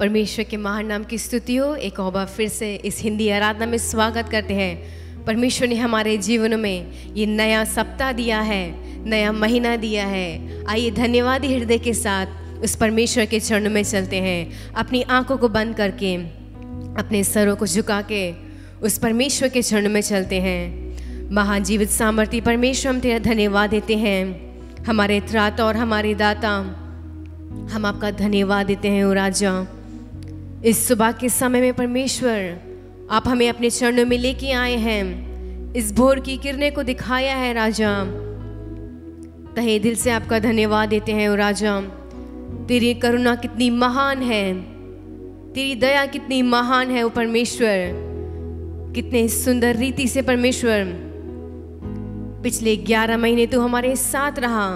परमेश्वर के महान नाम की स्तुति हो। एक और बार फिर से इस हिंदी आराधना में स्वागत करते हैं। परमेश्वर ने हमारे जीवन में ये नया सप्ताह दिया है, नया महीना दिया है। आइए धन्यवादी हृदय के साथ उस परमेश्वर के चरणों में चलते हैं। अपनी आंखों को बंद करके, अपने सरों को झुका के उस परमेश्वर के चरणों में चलते हैं। महान जीवित सामर्थी परमेश्वर, हम तेरा धन्यवाद देते हैं। हमारे त्राता और हमारे दाता, हम आपका धन्यवाद देते हैं। ओ राजा, इस सुबह के समय में परमेश्वर आप हमें अपने चरणों में लेके आए हैं। इस भोर की किरणें को दिखाया है राजा। तहे दिल से आपका धन्यवाद देते हैं। ओ राजा, तेरी करुणा कितनी महान है, तेरी दया कितनी महान है। ओ परमेश्वर, कितने सुंदर रीति से परमेश्वर पिछले 11 महीने तू हमारे साथ रहा।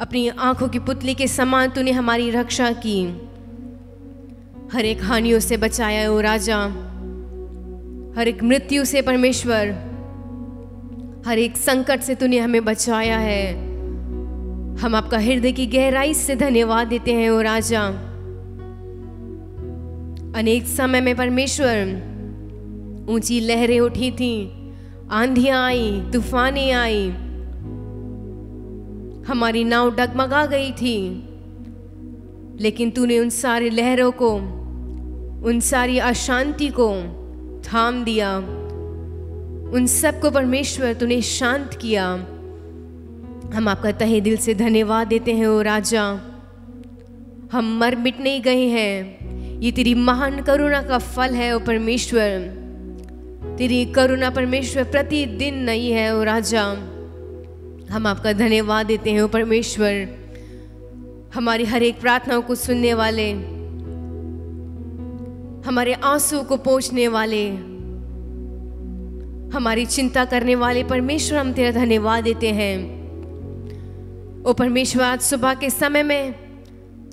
अपनी आंखों की पुतली के समान तूने हमारी रक्षा की, हर एक हानियों से बचाया। ओ राजा, हर एक मृत्यु से परमेश्वर, हर एक संकट से तूने हमें बचाया है। हम आपका हृदय की गहराई से धन्यवाद देते हैं। ओ राजा, अनेक समय में परमेश्वर ऊंची लहरें उठी थी, आंधियां आई, तूफानें आई, हमारी नाव डगमगा गई थी, लेकिन तूने उन सारी लहरों को, उन सारी अशांति को थाम दिया। उन सब को परमेश्वर तूने शांत किया। हम आपका तहे दिल से धन्यवाद देते हैं। ओ राजा, हम मर मिट नहीं गए हैं, ये तेरी महान करुणा का फल है। ओ परमेश्वर, तेरी करुणा परमेश्वर प्रतिदिन नई है। ओ राजा, हम आपका धन्यवाद देते हैं। ओ परमेश्वर, हमारी हर एक प्रार्थनाओं को सुनने वाले, हमारे आंसू को पोंछने वाले, हमारी चिंता करने वाले परमेश्वर, हम तेरा धन्यवाद देते हैं। ओ परमेश्वर, आज सुबह के समय में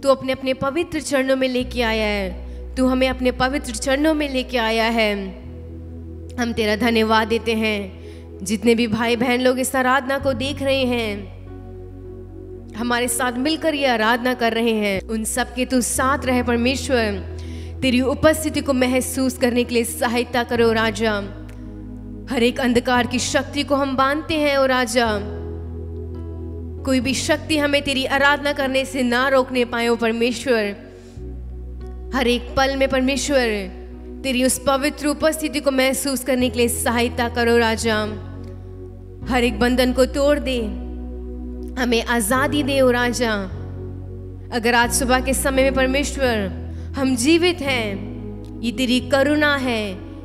तू अपने अपने पवित्र चरणों में लेके आया है। तू हमें अपने पवित्र चरणों में लेके आया है। हम तेरा धन्यवाद देते हैं। जितने भी भाई बहन लोग इस आराधना को देख रहे हैं, हमारे साथ मिलकर ये आराधना कर रहे हैं, उन सब के तू साथ रहे परमेश्वर। तेरी उपस्थिति को महसूस करने के लिए सहायता करो राजा। हर एक अंधकार की शक्ति को हम बांधते हैं। ओ राजा, कोई भी शक्ति हमें तेरी आराधना करने से ना रोकने पाए। ओ परमेश्वर, हर एक पल में परमेश्वर तेरी उस पवित्र उपस्थिति को महसूस करने के लिए सहायता करो राजा। हर एक बंधन को तोड़ दे, हमें आजादी दे। ओ राजा, अगर आज सुबह के समय में परमेश्वर हम जीवित हैं, ये तेरी करुणा है,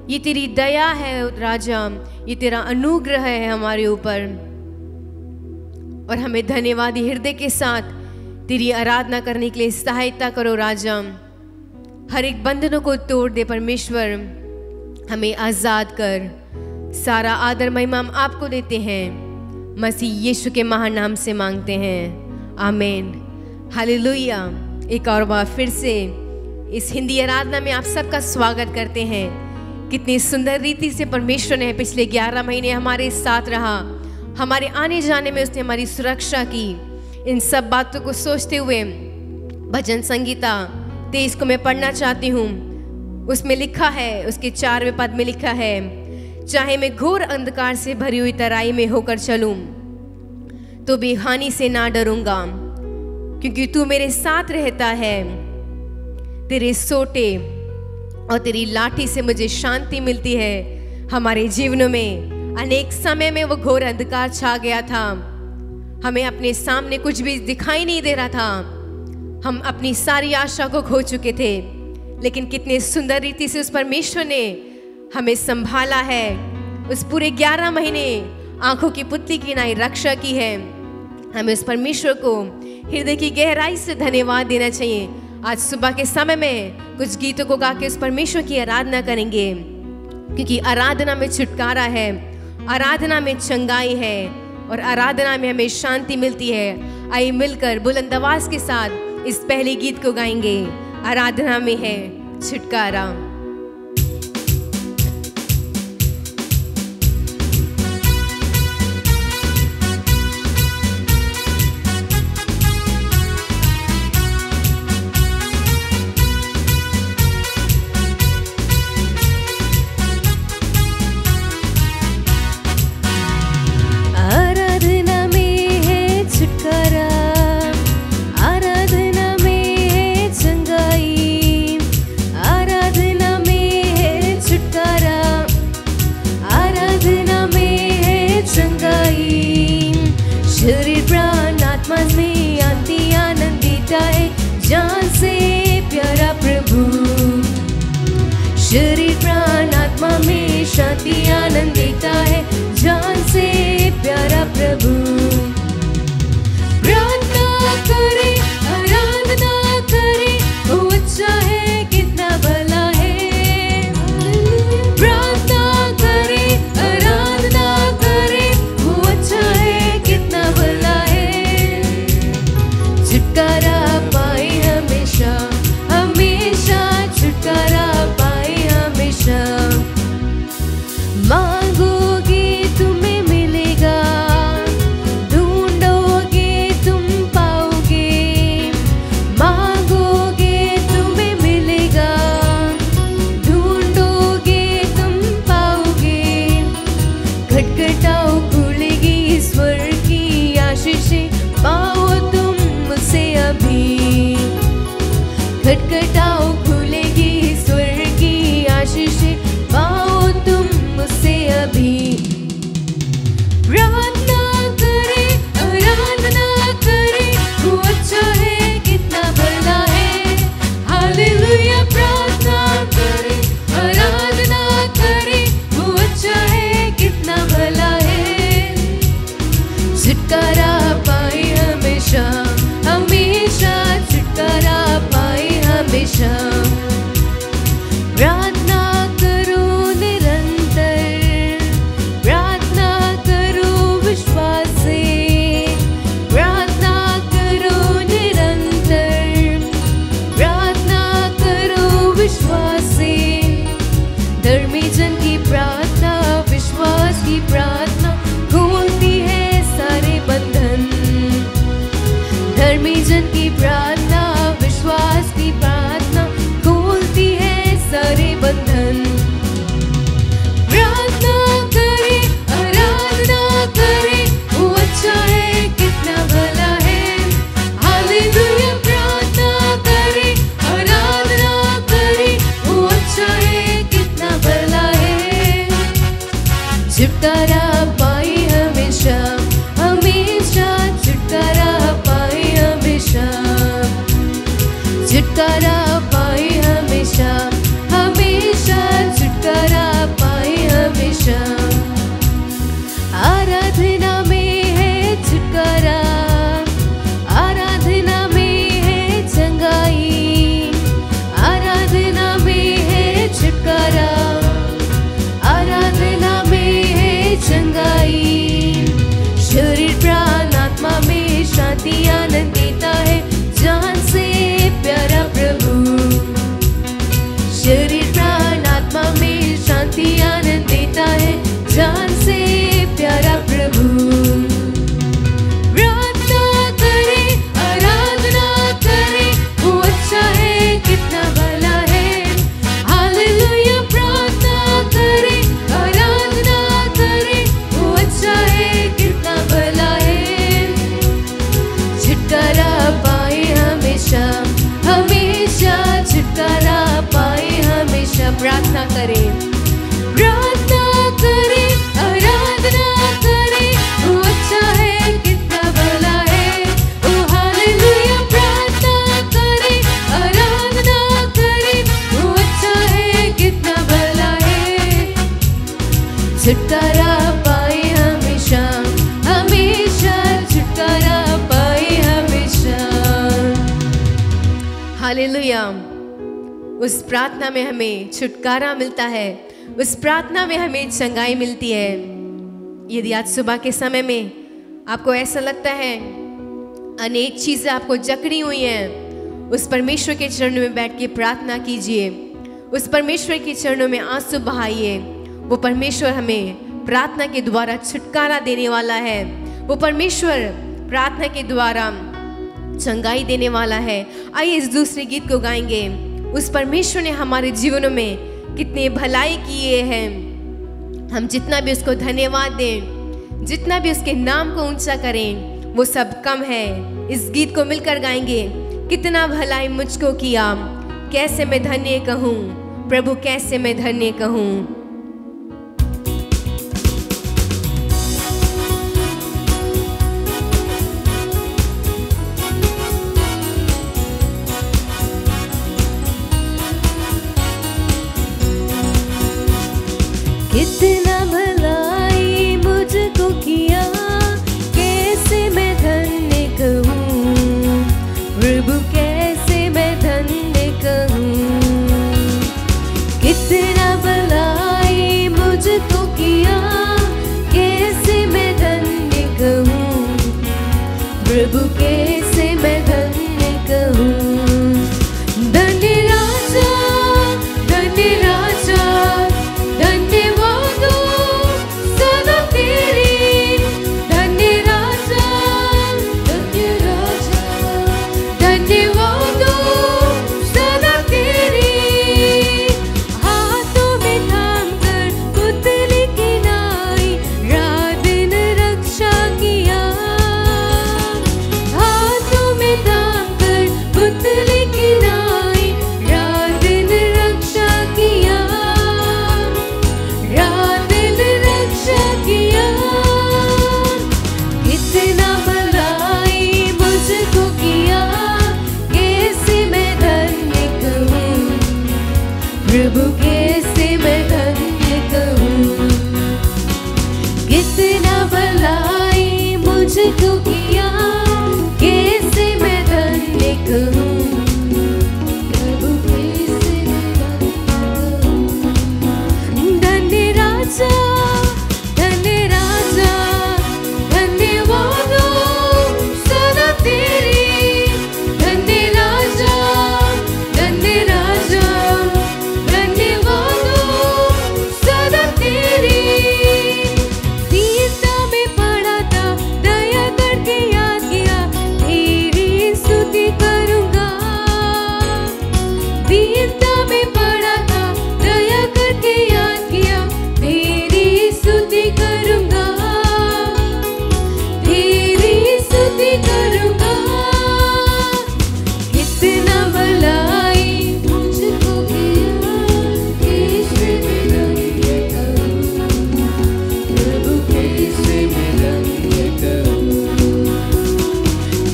ये तेरी दया है राजा, ये तेरा अनुग्रह है हमारे ऊपर। और हमें धन्यवादी हृदय के साथ तेरी आराधना करने के लिए सहायता करो राजा। हर एक बंधनों को तोड़ दे परमेश्वर, हमें आजाद कर। सारा आदर महिमा हम आपको देते हैं, मसीह यीशु के महान नाम से मांगते हैं, आमीन, हालेलुया। एक और बार फिर से इस हिंदी आराधना में आप सबका स्वागत करते हैं। कितनी सुंदर रीति से परमेश्वर ने पिछले 11 महीने हमारे साथ रहा। हमारे आने जाने में उसने हमारी सुरक्षा की। इन सब बातों को सोचते हुए भजन संगीता 23 को मैं पढ़ना चाहती हूँ। उसमें लिखा है, उसके 4वें पद में लिखा है, चाहे मैं घोर अंधकार से भरी हुई तराई में होकर चलूं तो भी हानि से ना डरूंगा, क्योंकि तू मेरे साथ रहता है। तेरे सोटे और तेरी लाठी से मुझे शांति मिलती है। हमारे जीवनों में अनेक समय में वो घोर अंधकार छा गया था। हमें अपने सामने कुछ भी दिखाई नहीं दे रहा था। हम अपनी सारी आशा को खो चुके थे, लेकिन कितने सुंदर रीति से उस परमेश्वर ने हमें संभाला है। उस पूरे 11 महीने आंखों की पुतली की नाई रक्षा की है। हमें उस परमेश्वर को हृदय की गहराई से धन्यवाद देना चाहिए। आज सुबह के समय में कुछ गीतों को गा के उस परमेश्वर की आराधना करेंगे, क्योंकि आराधना में छुटकारा है, आराधना में चंगाई है और आराधना में हमें शांति मिलती है। आइए मिलकर बुलंद आवाज के साथ इस पहले गीत को गाएंगे। आराधना में है छुटकारा। आनंद देता है, जान से प्यारा प्रभु। प्रार्थना करे, आराधना करे, वो अच्छा है, कितना भला है। प्रार्थना करे, आराधना करे, वो अच्छा है, कितना भला है। छुटकारा पाए हमेशा, हमेशा छुटकारा पाए हमेशा। मांगोगे तुम्हें मिलेगा, ढूंढोगे तुम पाओगे। मांगोगे तुम्हें मिलेगा, ढूंढोगे तुम पाओगे। खटखटाओ खुलेगी ईश्वर की आशीषें, पाओ तुम मुझसे अभी। खटखटाओ खुलेगी ईश्वर की आशीषें, पाओ तुम मुझसे अभी। प्रार्थना करे, आराधना करे, वो अच्छा है, कितना भला है। हालेलुया। प्रार्थना करे, आराधना करे, वो अच्छा है, कितना भला है। छुटकारा पाए हमेशा, हमेशा छुटकारा पाए हमेशा। प्रार्थना करो निरंतर, प्रार्थना करो विश्वास से। प्रार्थना करो निरंतर, प्रार्थना करो विश्वास से। धर्मी जन की प्रार्थना, विश्वास की प्रार्थना खोलती है सारे बंधन। धर्मी जन की प्रार्थना, विश्वास की प्रार्थना खोलती है सारे बंधन। प्रार्थना करे, आराधना करे, वो अच्छा है, कितना भला है। हालेलुया। प्रार्थना करे, आराधना करे, वो अच्छा है, कितना भला है। छुटकारा पाए हमेशा, हमेशा छुटकारा पाए हमेशा। छुटकारा पाए हमेशा, हमेशा छुटकारा पाए हमेशा। आराधना में है छुटकारा, आराधना में है चंगाई। आराधना में है छुटकारा, आराधना में है चंगाई। शरीर प्राण आत्मा में शांति आनंद देता है, जान से प्यारा प्रभु। शरीर प्राण आत्मा में शांति आनंद देता है, जान से प्यारा प्रभु। प्रार्थना करे, आराधना करे, वो अच्छा है, कितना भला है। हालेलुया। प्रार्थना करे, आराधना करे, वो अच्छा है, कितना भला है। छुटकारा पाए हमेशा, हमेशा छुटकारा पाए हमेशा। प्रार्थना करें, प्रार्थना करे, आराधना करे, वो अच्छा है, कितना भला है। ओ हालेलुया। प्रार्थना करे, आराधना करे, वो अच्छा है, कितना भला है। छुटकारा पाए हमेशा, हमेशा छुटकारा पाए हमेशा। हालेलुया। उस प्रार्थना में हमें छुटकारा मिलता है, उस प्रार्थना में हमें चंगाई मिलती है। यदि आज सुबह के समय में आपको ऐसा लगता है अनेक चीज़ें आपको जकड़ी हुई हैं, उस परमेश्वर के चरणों में बैठ के प्रार्थना कीजिए। उस परमेश्वर के चरणों में आंसू बहाइए। वो परमेश्वर हमें प्रार्थना के द्वारा छुटकारा देने वाला है। वो परमेश्वर प्रार्थना के द्वारा चंगाई देने वाला है। आइए इस दूसरे गीत को गाएंगे। उस परमेश्वर ने हमारे जीवनों में कितने भलाई किए हैं। हम जितना भी उसको धन्यवाद दें, जितना भी उसके नाम को ऊंचा करें, वो सब कम है। इस गीत को मिलकर गाएंगे। कितना भलाई मुझको किया, कैसे मैं धन्य कहूँ प्रभु, कैसे मैं धन्य कहूँ। कितना भला प्रभु कैसे मैं धन्य कहूँ। धन्य राजा, धन्य राजा, धन्यवाद हो सदा तेरी। धन्य राजा, धन्य राजा, धन्यवाद हो सदा तेरी। हाथों में थाम कर पुतली की नाई रात दिन रक्षा किया। हाथों में थाम कर पुतली की नाई रात दिन रक्षा किया। रात दिन रक्षा किया। कितना भलाई मुझको किया, कैसे मैं धन्य कहूँ। प्रभु कैसे मैं धन्य कहूँ। कितना भलाई मुझको किया, कैसे मैं धन्य कहूँ। प्रभु कैसे मैं धन्य कहूँ। धन्य राजा, धन्य राजा, धन्यवाद हो सदा तेरी। धन्य राजा, धन्य राजा, धन्यवाद हो सदा तेरी। दीनता में पड़ा था, दया करके याद किया, तेरी स्तुति करूँगा। दीनता में पड़ा था, दया करके याद किया, तेरी स्तुति करूँगा। तेरी स्तुति करूँगा। कितना भलाई मुझको किया, कैसे मैं धन्य कहूँ। प्रभु कैसे मैं धन्य कहूँ।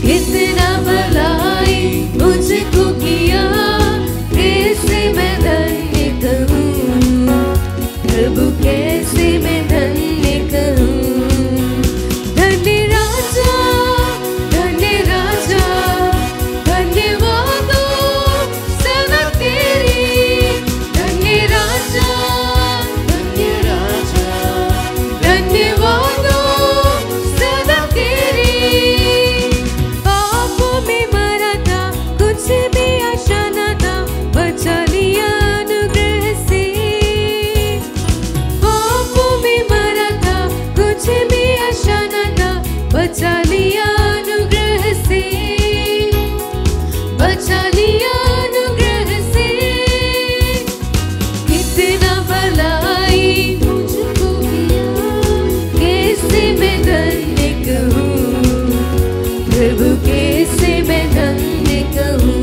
कितना भलाई मुझको किया, कैसे मैं धन्य कहूँ। प्रभु कैसे मैं धन्य कहूँ। धन्य राजा, धन्य राजा, धन्यवाद हो सदा तेरी। धन्य राजा, धन्य राजा, धन्यवाद हो सदा तेरी। पापों में मरा था, कुछ भी आशा न था, बचा लिया अनुग्रह से। पापों में मरा था, कुछ भी आशा न था, बचा लिया अनुग्रह से। बचा लिया अनुग्रह से। कितना भलाई मुझको किया, कैसे मैं धन्य कहूँ। प्रभु कैसे मैं धन्य कहूँ।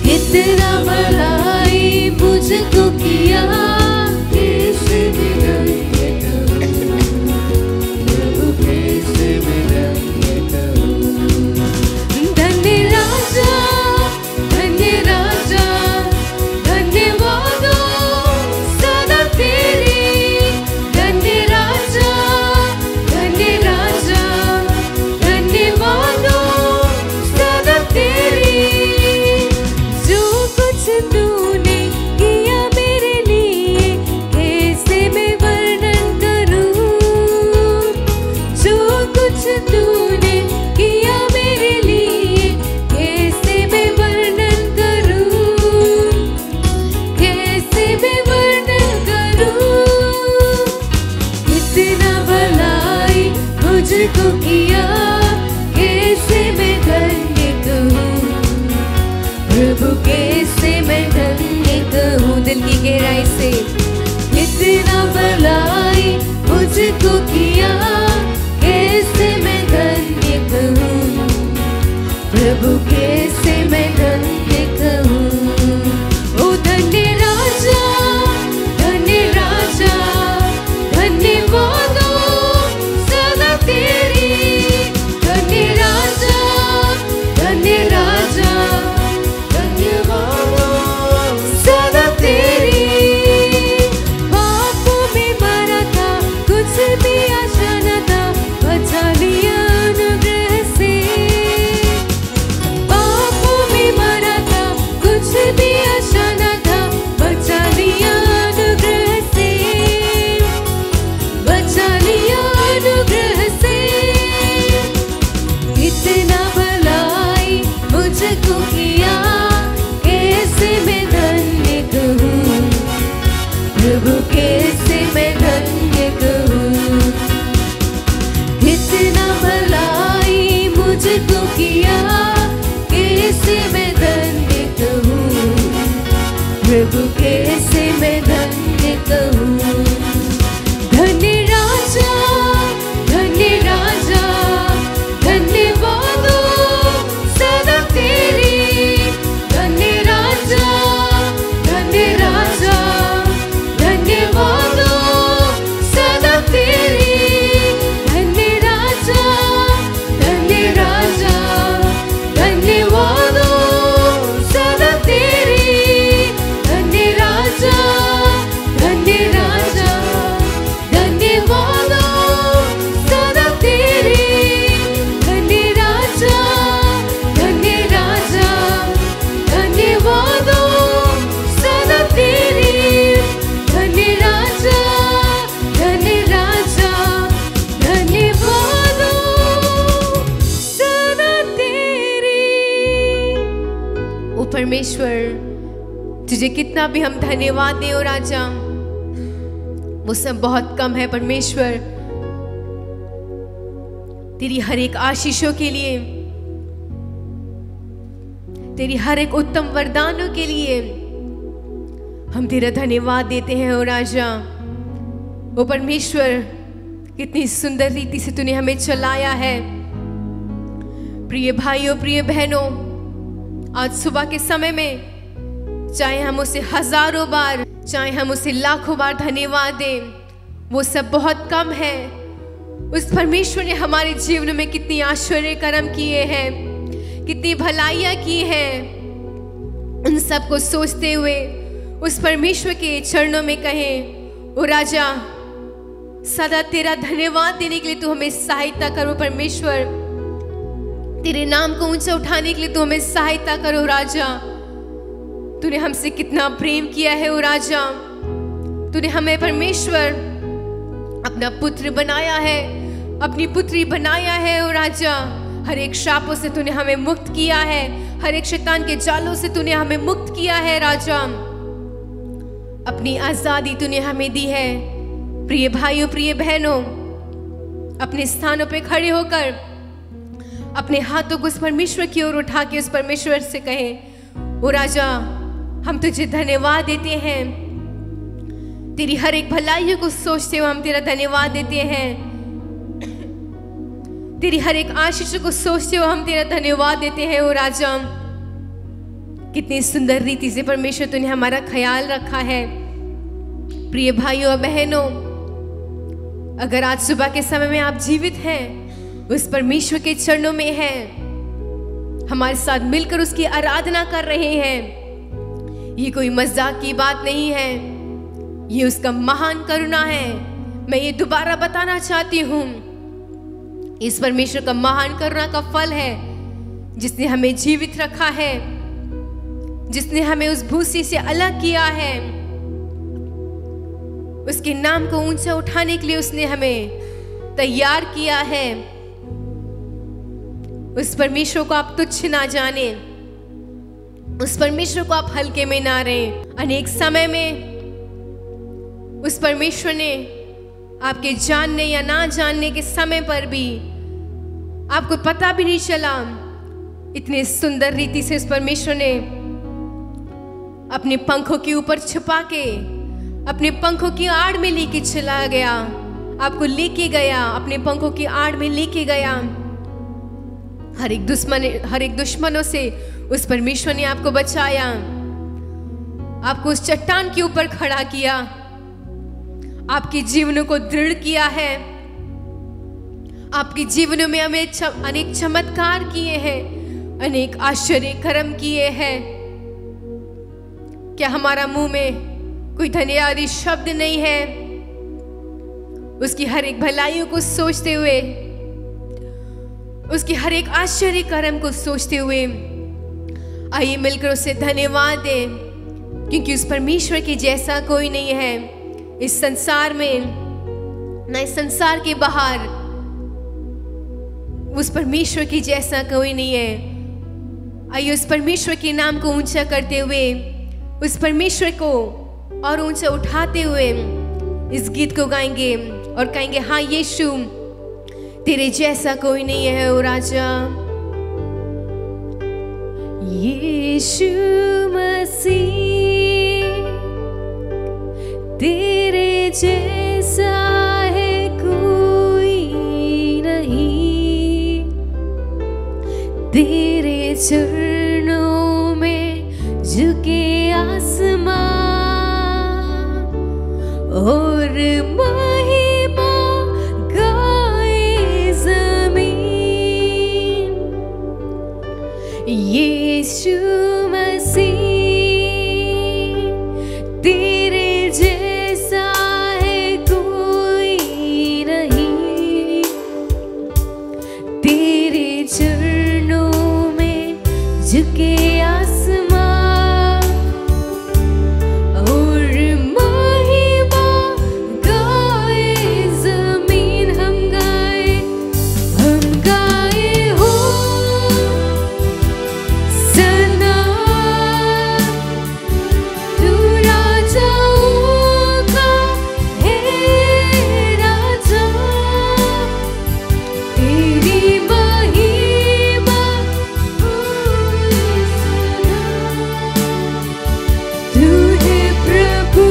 कितना भलाई मुझको किया, कैसे मैं धन्य कहूँ। प्रभु कैसे मैं धन्य कहूँ। धन्य राजा, धन्य राजा, धन्यवाद हो सदा तेरी। धन्य राजा, धन्य राजा, धन्यवाद हो सदा तेरी। जो कुछ तूने किया मेरे लिए, कैसे मैं वर्णन करूं। जो कुछ तूने किया मेरे लिए, कैसे मैं वर्णन करूं। कैसे मैं वर्णन करूं। कितना भलाई मुझको किया, कैसे मैं धन्य कहूँ। प्रभु कैसे मैं धन्य कहूँ। दिल की गहराई से कितना भलाई मुझको किया, कैसे मैं धन्य कहूँ। प्रभु कैसे मैं धन्य कहूँ। ओ धन्य राजा, धन्य राजा, धन्यवाद हो सदा तेरी। धन्य राजा, धन्य राजा, धन्यवाद हो सदा तेरी। पापों में मरा था, कुछ भी आशा न था, बचा लिया अनुग्रह से। पापों को किया, कैसे मैं धन्य कहूँ, प्रभु कैसे मैं धन्य कहूँ। धन्य राजा, धन्य राजा, धन्यवाद सदा तेरी। धन्य राजा, धन्य राजा, धन्यवाद सदा तेरी। धन्य राजा, धन्य राजा, धन्यवाद सदा तेरी। धन्य राजा, धन्य राजा, धन्यवाद सदा तेरी। धन्य राजा, धन्य राजा, धन्यवाद सदा तेरी। धन्य राजा, धन्य राजा, धन्यवाद सदा तेरी। ओ परमेश्वर, तुझे कितना भी हम धन्यवाद दें ओ राजा, वो सब बहुत कम है परमेश्वर। तेरी हर एक आशीषों के लिए, तेरी हर एक उत्तम वरदानों के लिए हम तेरा धन्यवाद देते हैं ओ राजा। ओ परमेश्वर, कितनी सुंदर रीति से तूने हमें चलाया है। प्रिय भाइयों, प्रिय बहनों, आज सुबह के समय में चाहे हम उसे हजारों बार, चाहे हम उसे लाखों बार धन्यवाद दें, वो सब बहुत कम है। उस परमेश्वर ने हमारे जीवन में कितनी आश्चर्य कर्म किए हैं, कितनी भलाइयाँ की हैं, उन सब को सोचते हुए उस परमेश्वर के चरणों में कहें, ओ राजा, सदा तेरा धन्यवाद देने के लिए तू हमें सहायता करो परमेश्वर। तेरे नाम को ऊंचा उठाने के लिए तू हमें सहायता करो राजा। तूने हमसे कितना प्रेम किया है ओ राजा। तूने हमें परमेश्वर अपना पुत्र बनाया है, अपनी पुत्री बनाया है ओ राजा। हर एक श्रापों से तूने हमें मुक्त किया है, हर एक शैतान के जालों से तूने हमें मुक्त किया है राजा। अपनी आजादी तूने हमें दी है। प्रिय भाइयों, प्रिय बहनों, अपने स्थानों पे खड़े होकर अपने हाथों को उस परमेश्वर की ओर उठा के उस परमेश्वर से कहें, ओ राजा, हम तुझे धन्यवाद देते हैं। तेरी हर एक भलाइयों को सोचते हुए हम तेरा धन्यवाद देते हैं। तेरी हर एक आशीष को सोचते हुए हम तेरा धन्यवाद देते हैं ओ राजा। कितनी सुंदर रीति से परमेश्वर तूने हमारा ख्याल रखा है। प्रिय भाइयों और बहनों, अगर आज सुबह के समय में आप जीवित हैं, उस परमेश्वर के चरणों में हैं, हमारे साथ मिलकर उसकी आराधना कर रहे हैं, ये कोई मजाक की बात नहीं है, ये उसका महान करुणा है। मैं ये दोबारा बताना चाहती हूँ, इस परमेश्वर का महान करुणा का फल है, जिसने हमें जीवित रखा है, जिसने हमें उस भूसी से अलग किया है, उसके नाम को ऊंचा उठाने के लिए उसने हमें तैयार किया है। उस परमेश्वर को आप तुच्छ ना जाने, उस परमेश्वर को आप हल्के में ना रहें। अनेक समय में उस परमेश्वर ने आपके जानने या ना जानने के समय पर भी आपको पता भी नहीं चला, इतने सुंदर रीति से उस परमेश्वर ने अपने पंखों के ऊपर छुपा के अपने पंखों की आड़ में लेके चला गया, आपको लेके गया, अपने पंखों की आड़ में लेके गया। हर एक दुश्मनों से उस परमेश्वर ने आपको बचाया, आपको उस चट्टान के ऊपर खड़ा किया, आपके जीवनों को दृढ़ किया है, आपके जीवनों में हमें अनेक चमत्कार किए हैं, अनेक आश्चर्य कर्म किए हैं। क्या हमारा मुंह में कोई धन्यवादी शब्द नहीं है? उसकी हर एक भलाइयों को सोचते हुए, उसकी हर एक आश्चर्य कर्म को सोचते हुए आइए मिलकर उसे धन्यवाद दें, क्योंकि उस परमेश्वर के जैसा कोई नहीं है इस संसार में, न इस संसार के बाहर। उस परमेश्वर के जैसा कोई नहीं है। आइए उस परमेश्वर के नाम को ऊंचा करते हुए, उस परमेश्वर को और ऊंचा उठाते हुए इस गीत को गाएंगे और कहेंगे, हाँ यीशु, तेरे जैसा कोई नहीं है ओ राजा। यीशु मसीह तेरे जैसा है कोई नहीं, तेरे चरणों में झुके आसमान और महिमा गाए जमीन। यीशु मसीह तेरे जैसा है कोई नहीं, तेरे चरणों में झुके आसमान और महिमा गाए जमीन। हम गाए हो सना, तू राजाओं का है राजा, तेरी महिमा तू है प्रभु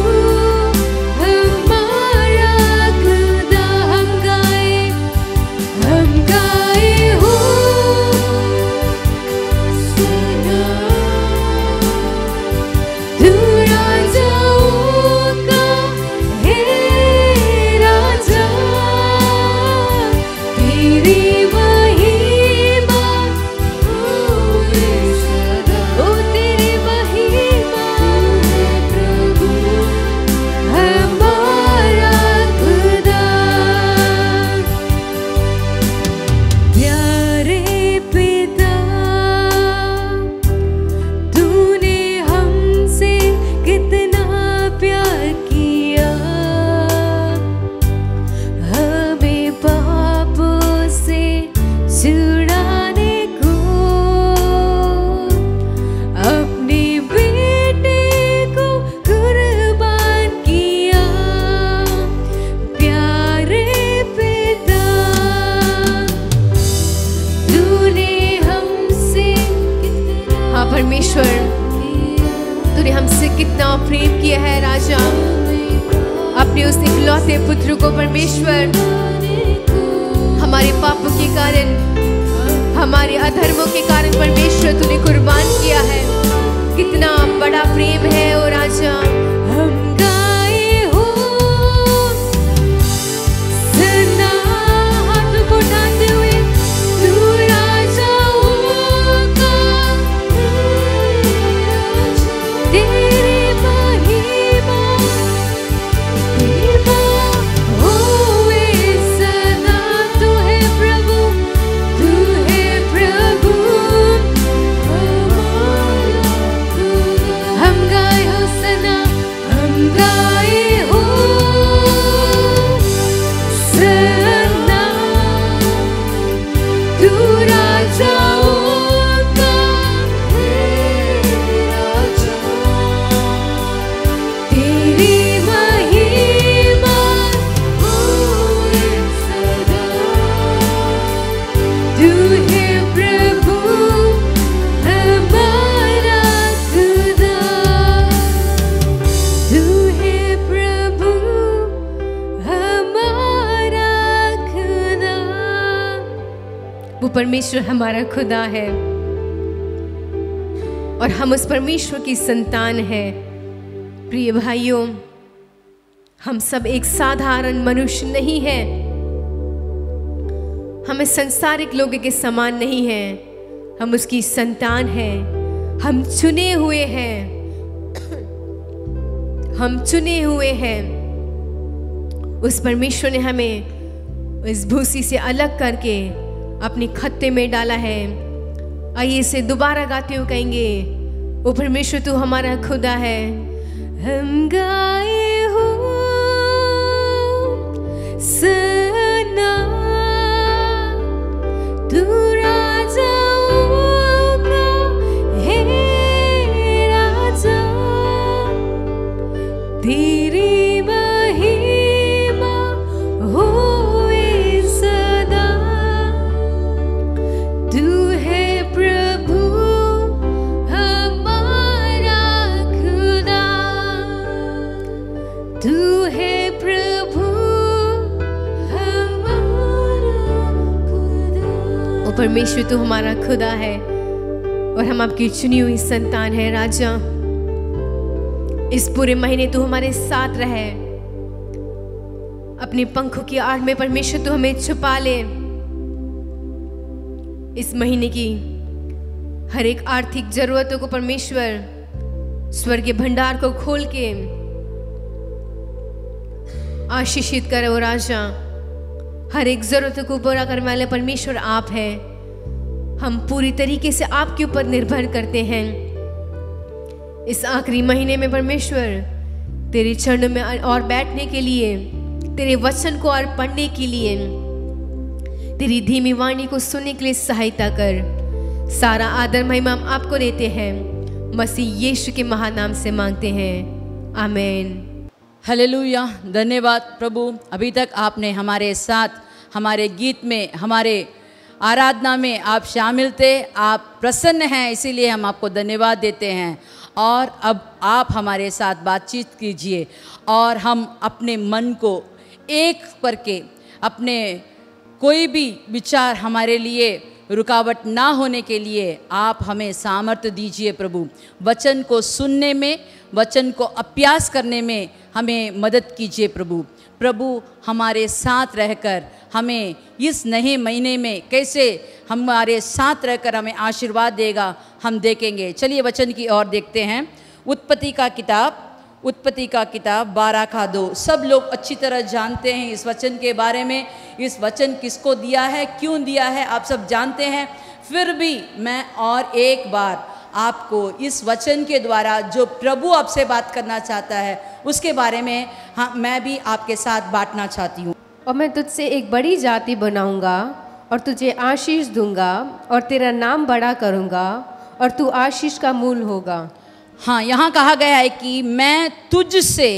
हमारा खुदा। हम गाए हो सना, तू राजाओं का है राजा, तेरी महिमा सदा। ओ तेरी महिमा प्रभु हमारा खुदा। प्यारे पिता, तूने हमसे कितना प्यार किया, हमें पापों से छुड़ाने को अपने बेटे को कुर्बान किया। प्यारे पिता, तूने हमसे हाँ परमेश्वर, तूने हमसे कितना प्रेम किया है राजा, अपने उस इकलौते पुत्र को परमेश्वर हमारे पापों के कारण, हमारे अधर्मों के कारण परमेश्वर तूने कुर्बान किया है। कितना बड़ा प्रेम है ओ राजा। हम गाए हो सना, हाथों को उठाते हुए, तू राजाओं का तेरी महिमा होवे सदा। तू है प्रभु हम गाए हो सना, हम गाए हो सना, तू राजाओं का है राजा, तेरी महिमा होवे सदा। तू है प्रभु हमारा खुदा, तू है प्रभु हमारा खुदा। वो परमेश्वर हमारा खुदा है और हम उस परमेश्वर की संतान हैं। प्रिय भाइयों, हम सब एक साधारण मनुष्य नहीं हैं, हम संसारिक लोगों के समान नहीं हैं, हम उसकी संतान हैं, हम चुने हुए हैं, हम चुने हुए हैं। उस परमेश्वर ने हमें इस भूसी से अलग करके अपने खत्ते में डाला है। आइए इसे दोबारा गाते हुए कहेंगे, ओ परमेश्वर तू हमारा खुदा है। हम गाए हो सना, तू राजाओं का है राजा, तेरी महिमा होवे सदा। तू है प्रभु परमेश्वर तू हमारा खुदा है और हम आपकी चुनी हुई संतान है। राजा, इस पूरे महीने तू हमारे साथ रहे, अपने पंखों की आड़ में परमेश्वर तू हमें छुपा ले। इस महीने की हर एक आर्थिक जरूरतों को परमेश्वर स्वर्गीय भंडार को खोल के आशीषित करे। और राजा, हर एक जरूरतों को पूरा करने वाले परमेश्वर आप हैं। हम पूरी तरीके से आपके ऊपर निर्भर करते हैं। इस आखिरी महीने में परमेश्वर तेरे चरणों में और बैठने के लिए, तेरे वचन को और पढ़ने के लिए, तेरी धीमी वाणी को सुनने के लिए सहायता कर। सारा आदर महिमा हम आपको देते हैं, मसीह यीशु के महानाम से मांगते हैं, आमीन। हालेलुया। धन्यवाद प्रभु, अभी तक आपने हमारे साथ, हमारे गीत में, हमारे आराधना में आप शामिल थे। आप प्रसन्न हैं, इसीलिए हम आपको धन्यवाद देते हैं। और अब आप हमारे साथ बातचीत कीजिए और हम अपने मन को एक करके, अपने कोई भी विचार हमारे लिए रुकावट ना होने के लिए आप हमें सामर्थ्य दीजिए प्रभु। वचन को सुनने में, वचन को अभ्यास करने में हमें मदद कीजिए प्रभु। प्रभु हमारे साथ रहकर हमें इस नए महीने में कैसे हमारे साथ रहकर हमें आशीर्वाद देगा, हम देखेंगे। चलिए वचन की ओर देखते हैं। उत्पत्ति का किताब 12:2। सब लोग अच्छी तरह जानते हैं इस वचन के बारे में। इस वचन किसको दिया है, क्यों दिया है, आप सब जानते हैं। फिर भी मैं और एक बार आपको इस वचन के द्वारा जो प्रभु आपसे बात करना चाहता है उसके बारे में मैं भी आपके साथ बांटना चाहती हूँ। और मैं तुझसे एक बड़ी जाति बनाऊंगा और तुझे आशीष दूंगा और तेरा नाम बड़ा करूंगा और तू आशीष का मूल होगा। हाँ, यहाँ कहा गया है कि मैं तुझसे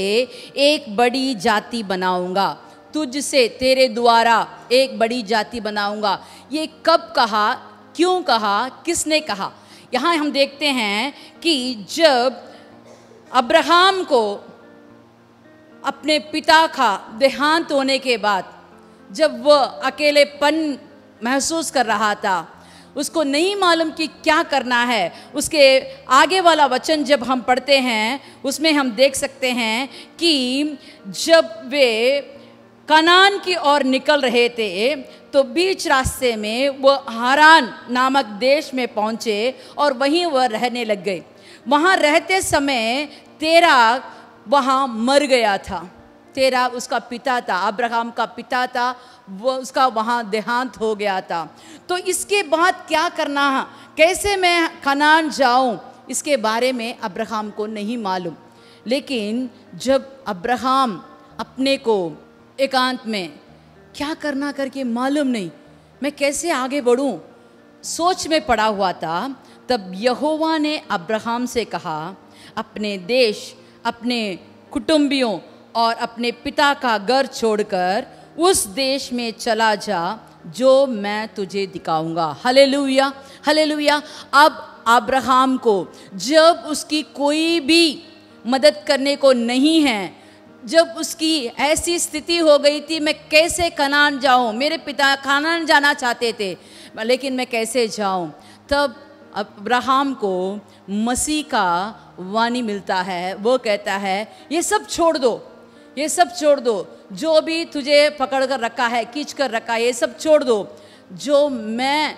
एक बड़ी जाति बनाऊंगा, तुझसे, तेरे द्वारा एक बड़ी जाति बनाऊंगा। ये कब कहा, क्यों कहा, किसने कहा? यहाँ हम देखते हैं कि जब अब्राहम को अपने पिता का देहांत होने के बाद, जब वह अकेलेपन महसूस कर रहा था, उसको नहीं मालूम कि क्या करना है, उसके आगे वाला वचन जब हम पढ़ते हैं उसमें हम देख सकते हैं कि जब वे कनान की ओर निकल रहे थे तो बीच रास्ते में वो हारान नामक देश में पहुँचे और वहीं वह रहने लग गए। वहाँ रहते समय तेरा वहाँ मर गया था। तेरा उसका पिता था, अब्राहम का पिता था, वो उसका वहाँ देहांत हो गया था। तो इसके बाद क्या करना, कैसे मैं कनान जाऊँ, इसके बारे में अब्राहम को नहीं मालूम। लेकिन जब अब्राहम अपने को एकांत में क्या करना करके मालूम नहीं, मैं कैसे आगे बढ़ूँ, सोच में पड़ा हुआ था, तब यहोवा ने अब्राहम से कहा, अपने देश, अपने कुटुंबियों और अपने पिता का घर छोड़कर उस देश में चला जा जो मैं तुझे दिखाऊंगा। Hallelujah, hallelujah. अब अब्राहम को जब उसकी कोई भी मदद करने को नहीं है, जब उसकी ऐसी स्थिति हो गई थी, मैं कैसे कनान जाऊं, मेरे पिता कनान जाना चाहते थे लेकिन मैं कैसे जाऊं, तब अब्राहम को मसीह का वाणी मिलता है। वो कहता है ये सब छोड़ दो, ये सब छोड़ दो, जो भी तुझे पकड़ कर रखा है, खींच कर रखा है, ये सब छोड़ दो। जो मैं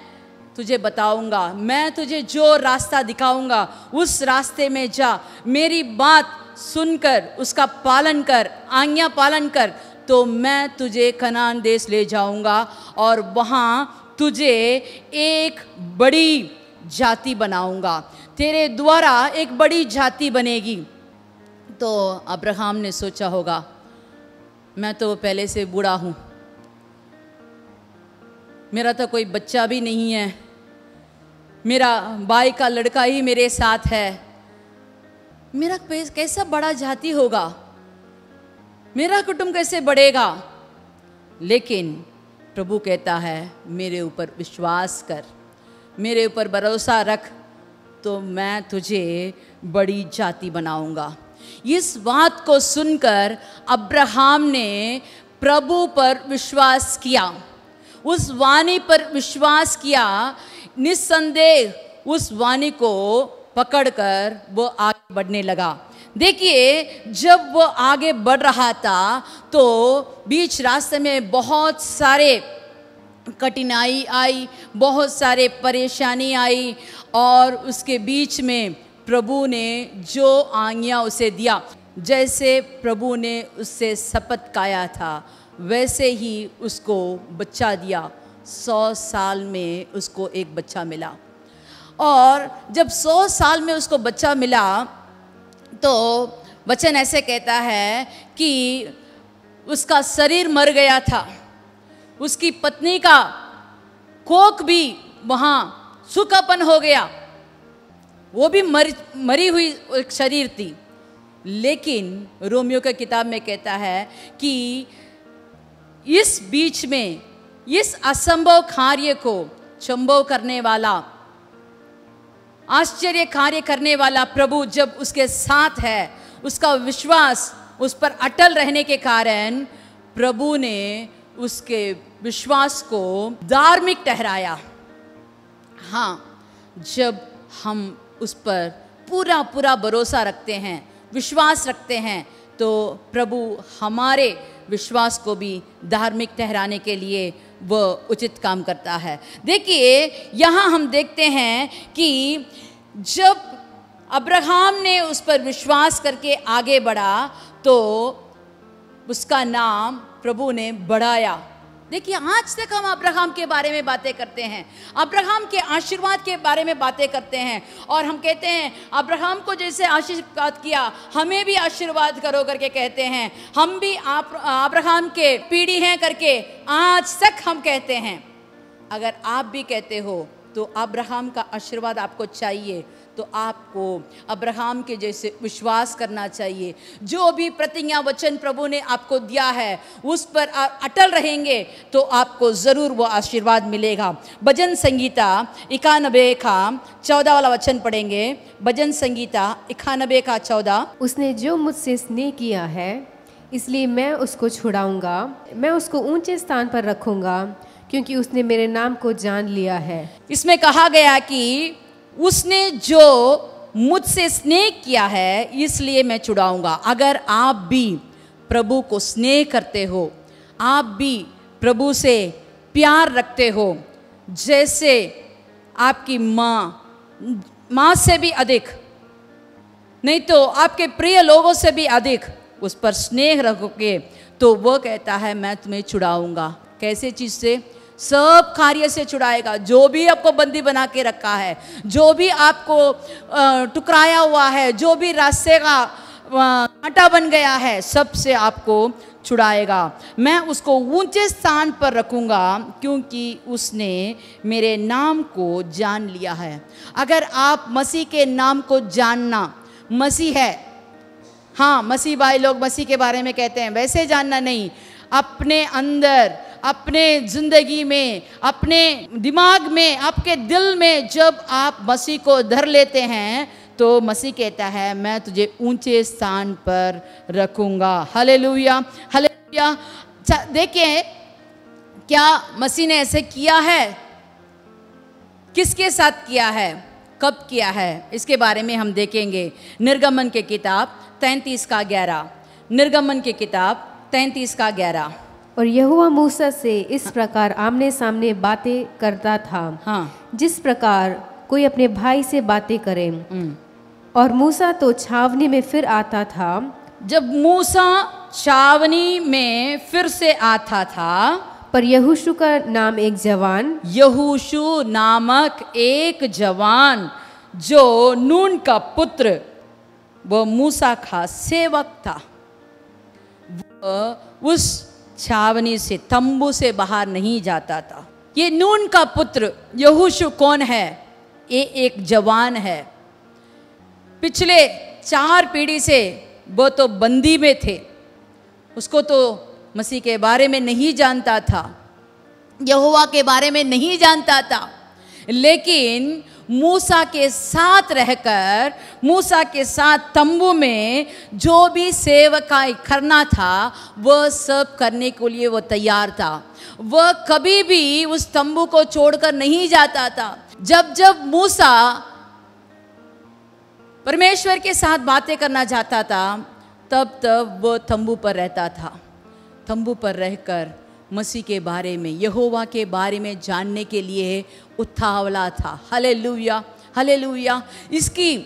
तुझे बताऊंगा, मैं तुझे जो रास्ता दिखाऊंगा उस रास्ते में जा, मेरी बात सुनकर उसका पालन कर, आज्ञा पालन कर, तो मैं तुझे कनान देश ले जाऊंगा और वहाँ तुझे एक बड़ी जाति बनाऊंगा, तेरे द्वारा एक बड़ी जाति बनेगी। तो अब्राहम ने सोचा होगा, मैं तो पहले से बूढ़ा हूँ, मेरा तो कोई बच्चा भी नहीं है, मेरा भाई का लड़का ही मेरे साथ है, मेरा कैसा बड़ा जाति होगा, मेरा कुटुंब कैसे बढ़ेगा। लेकिन प्रभु कहता है मेरे ऊपर विश्वास कर, मेरे ऊपर भरोसा रख, तो मैं तुझे बड़ी जाति बनाऊंगा। इस बात को सुनकर अब्राहम ने प्रभु पर विश्वास किया। उस वाणी पर विश्वास किया, निस्संदेह उस वाणी को पकड़कर वो आगे बढ़ने लगा। देखिए, जब वो आगे बढ़ रहा था तो बीच रास्ते में बहुत सारे कठिनाई आई, बहुत सारे परेशानी आई, और उसके बीच में प्रभु ने जो आज्ञा उसे दिया, जैसे प्रभु ने उससे शपथ खाया था वैसे ही उसको बच्चा दिया। 100 साल में उसको एक बच्चा मिला, और जब 100 साल में उसको बच्चा मिला तो वचन ऐसे कहता है कि उसका शरीर मर गया था, उसकी पत्नी का कोख भी वहाँ सूखापन हो गया, वो भी मरी हुई एक शरीर थी। लेकिन रोमियो की किताब में कहता है कि इस बीच में इस असंभव कार्य को संभव करने वाला, आश्चर्य कार्य करने वाला प्रभु जब उसके साथ है, उसका विश्वास उस पर अटल रहने के कारण प्रभु ने उसके विश्वास को धार्मिक ठहराया। हाँ, जब हम उस पर पूरा पूरा भरोसा रखते हैं, विश्वास रखते हैं, तो प्रभु हमारे विश्वास को भी धार्मिक ठहराने के लिए वह उचित काम करता है। देखिए, यहाँ हम देखते हैं कि जब अब्राहम ने उस पर विश्वास करके आगे बढ़ा तो उसका नाम प्रभु ने बढ़ाया। देखिए, आज तक हम अब्राहम के बारे में बातें करते हैं, अब्राहम के आशीर्वाद के बारे में बातें करते हैं, और हम कहते हैं अब्राहम को जैसे आशीर्वाद किया हमें भी आशीर्वाद करो करके कहते हैं, हम भी अब्राहम के पीढ़ी हैं करके आज तक हम कहते हैं। अगर आप भी कहते हो तो अब्राहम का आशीर्वाद आपको चाहिए तो आपको अब्राहम के जैसे विश्वास करना चाहिए। जो भी प्रतिज्ञा वचन प्रभु ने आपको दिया है उस पर अटल रहेंगे तो आपको ज़रूर वो आशीर्वाद मिलेगा। भजन संगीता 91 का 14 वाला वचन पढ़ेंगे। भजन संगीता 91 का 14। उसने जो मुझसे स्नेह किया है इसलिए मैं उसको छुड़ाऊंगा, मैं उसको ऊंचे स्थान पर रखूंगा क्योंकि उसने मेरे नाम को जान लिया है। इसमें कहा गया कि उसने जो मुझसे स्नेह किया है इसलिए मैं छुड़ाऊंगा। अगर आप भी प्रभु को स्नेह करते हो, आप भी प्रभु से प्यार रखते हो, जैसे आपकी माँ से भी अधिक, नहीं तो आपके प्रिय लोगों से भी अधिक उस पर स्नेह रखोगे तो वह कहता है मैं तुम्हें छुड़ाऊंगा। कैसे चीज़ से? सब कार्य से छुड़ाएगा। जो भी आपको बंदी बना के रखा है, जो भी आपको टुकराया हुआ है, जो भी रास्ते का कांटा बन गया है, सबसे आपको छुड़ाएगा। मैं उसको ऊंचे स्थान पर रखूंगा क्योंकि उसने मेरे नाम को जान लिया है। अगर आप मसीह के नाम को जानना, मसीह है, हाँ मसीह भाई लोग मसीह के बारे में कहते हैं, वैसे जानना नहीं, अपने अंदर, अपने ज़िंदगी में, अपने दिमाग में, आपके दिल में जब आप मसीह को धर लेते हैं तो मसीह कहता है मैं तुझे ऊंचे स्थान पर रखूंगा। Hallelujah, hallelujah. देखिए, क्या मसीह ने ऐसे किया है? किसके साथ किया है? कब किया है? इसके बारे में हम देखेंगे। निर्गमन की किताब 33 का 11। निर्गमन की किताब 33 का 11। और यहोवा मूसा से इस प्रकार आमने सामने बातें करता था, हाँ, जिस प्रकार कोई अपने भाई से बातें करे। और मूसा तो छावनी में फिर आता था। जब मूसा छावनी में फिर से आता था, पर यहोशू का नाम एक जवान, यहोशू नामक एक जवान जो नून का पुत्र, वह मूसा का सेवक था, वह उस छावनी से, तंबू से बाहर नहीं जाता था। ये नून का पुत्र यहोशू कौन है? ये एक जवान है। पिछले 4 पीढ़ी से वो तो बंदी में थे, उसको तो मसीह के बारे में नहीं जानता था, यहोवा के बारे में नहीं जानता था, लेकिन मूसा के साथ रहकर, मूसा के साथ तंबू में जो भी सेवकाई करना था वह सब करने के लिए वो तैयार था। वह कभी भी उस तंबू को छोड़कर नहीं जाता था। जब जब मूसा परमेश्वर के साथ बातें करना चाहता था, तब तब वह तंबू पर रहता था। तंबू पर रहकर मसीह के बारे में, यहोवा के बारे में जानने के लिए उतावला था। Hallelujah, hallelujah. इसकी